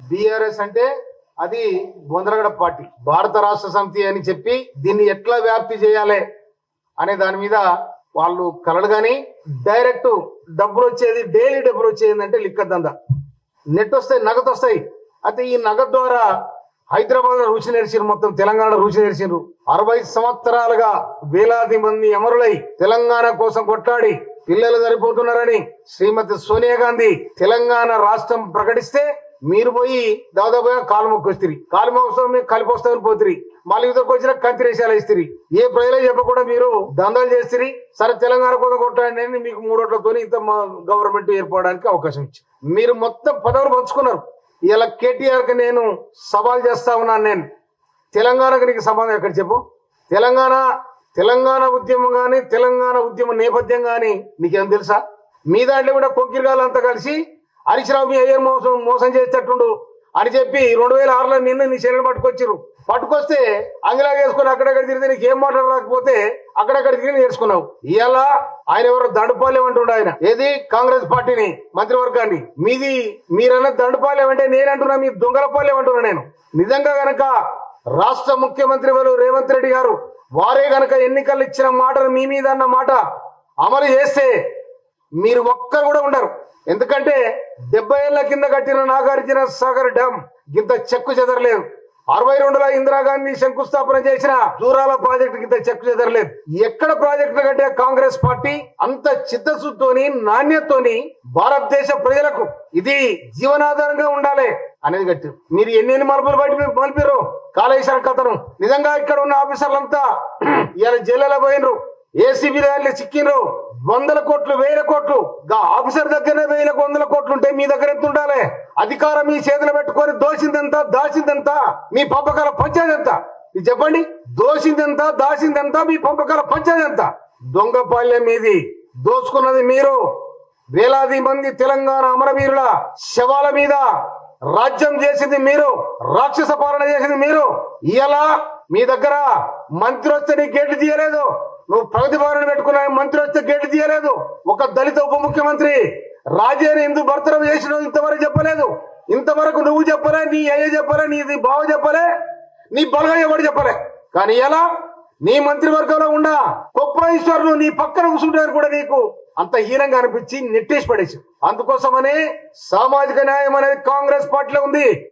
BRS అంటే అది బొందరగడ party, భారత రాష్ట్ర సమితి అని చెప్పి దీన్ని ఎట్లా వ్యాప్తి చేయాలి అనే దాని మీద వాళ్ళు కలలు గాని డైరెక్ట్ డబ్బులు వచ్చేది, డైలీ డబ్బులు వచ్చేది అంటే లిక్కర్ దందా. నెట్ వస్తాయి, నగదు వస్తాయి. అయితే ఈ నగదు ద్వారా హైదరాబాద్ రుచి నేర్చిరు, మొత్తం తెలంగాణ రుచి నేర్చిరు. 60 సంవత్సరాలుగా వేలాది మంది అమరులై తెలంగాణ కోసం కొట్లాడి పిల్లలు సరిపోతున్నారని శ్రీమతి సోనియా గాంధీ తెలంగాణ రాష్ట్రం ప్రకటిస్తే మీరు పోయి దాదాపుగా కాలు మొక్కొస్తిరి, కాలు మొక్కొస్తాం కలిపొస్తామని పోతిరి, మళ్ళీ ఇద్దరికి వచ్చిన కంతిరేశాలు ఇస్తిరి. ఏ ప్రజలు చెప్పకుండా మీరు దందాలు చేస్తిరి. సరే తెలంగాణ కోసం కొట్టాడని మీకు 3 ఓట్లతో ఇంత గవర్నమెంట్ ఏర్పడడానికి అవకాశం ఇచ్చి మీరు మొత్తం పదవులు పంచుకున్నారు. ఇలా కేటీఆర్ కి నేను సవాల్ చేస్తా ఉన్నాను. నేను తెలంగాణకు నీకు సంబంధం ఎక్కడ చెప్పు? తెలంగాణ ఉద్యమం గాని, తెలంగాణ ఉద్యమ నేపథ్యం గాని నీకేం తెలుసా? మీ దాంట్లో కూడా కొక్కిరగాలంతా కలిసి హరీష్ రావు మీ అయ్యర్ మోసం చేసేటట్టుండు అని చెప్పి 2006లో నిన్న నీ చెల్లెలు పట్టుకొస్తే అంగిలా వేసుకుని అక్కడక్కడ తిరిగితే నీకు ఏం మాట్లాడరాకపోతే అక్కడక్కడ తిరిగి నేర్చుకున్నావు. ఇవాళ ఆయన ఎవరో దండుపాలెం అంటుండే, ఆయన ఏది కాంగ్రెస్ పార్టీని మంత్రివర్గాన్ని మీరన్న దండుపాలెం అంటే నేనంటున్నా, మీ దొంగలపాలెం అంటున్నా నేను. నిజంగా గనక రాష్ట్ర ముఖ్యమంత్రి రేవంత్ రెడ్డి గారు వారే గనక ఎన్నికలు ఇచ్చిన మాటను మీ మీద అన్న మాట అమలు చేస్తే మీరు ఒక్కరు కూడా ఉండరు. ఎందుకంటే 70 ఏళ్ల కింద కట్టిన నాగార్జున సాగర్ డ్యామ్ ఇంత చెక్కు చెదరలేదు. 62లో ఇందిరాగాంధీ శంకుస్థాపన చేసిన దూరాల ప్రాజెక్టు ఇంత చెక్కు చెదరలేదు. ఎక్కడ ప్రాజెక్టులు కట్టే కాంగ్రెస్ పార్టీ అంత చిత్తశుద్ధితోని, నాణ్యతతోని భారతదేశ ప్రజలకు ఇది జీవనాధారంగా ఉండాలి అనేది కట్టారు. మీరు ఎన్ని మలుపులు బయట మలిపారు కాళేశ్వరం కథను. నిజంగా ఇక్కడ ఉన్న ఆఫీసర్లంతా ఇవాళ జైల్లో పోయినరు, ఏసీబీ దాంట్లో చిక్కినరు. 100 కోట్లు 1000 కోట్లు ఆఫీసర్ దగ్గరనే 1000 100 కోట్లు ఉంటే మీ దగ్గర ఎంత ఉండాలి? అధికారం మీ చేతులు పెట్టుకొని దోసిందంతా దాచిందంతా మీ పంపకాల పంచాయతీ ఎంత? ఇది చెప్పండి. దోసిందంతా దాచిందంతా మీ పంపకాల పంచాయతీ ఎంత? దొంగపాల్యం మీది, దోచుకున్నది మీరు. వేలాది మంది తెలంగాణ అమరవీరుల శవాల మీద రాజ్యం చేసింది మీరు, రాక్షస పాలన చేసింది మీరు. ఇలా మీ దగ్గర మంత్రి వస్తే నీ గేట్లు తీయలేదు, నువ్వు ప్రగతి భవన్ పెట్టుకున్న మంత్రి వస్తే గేట్లు తీయలేదు. ఒక దళిత ఉప ముఖ్యమంత్రి రాజేని ఎందుకు బర్తరఫ్ చేసినావు ఇంతవరకు చెప్పలేదు. ఇంతవరకు నువ్వు చెప్పలే, నీ అయ్య చెప్పలే, నీ బావ చెప్పలే, నీ బలగా ఎవరు చెప్పలే. కానీ ఎలా నీ మంత్రివర్గంలో ఉన్న కొప్పేశ్వర్లు నీ పక్కన కూర్చుంటారు కూడా నీకు అంత హీనంగా అనిపించి నెట్టేసి పడేసి. అందుకోసమని సామాజిక న్యాయం అనేది కాంగ్రెస్ పార్టీలో ఉంది.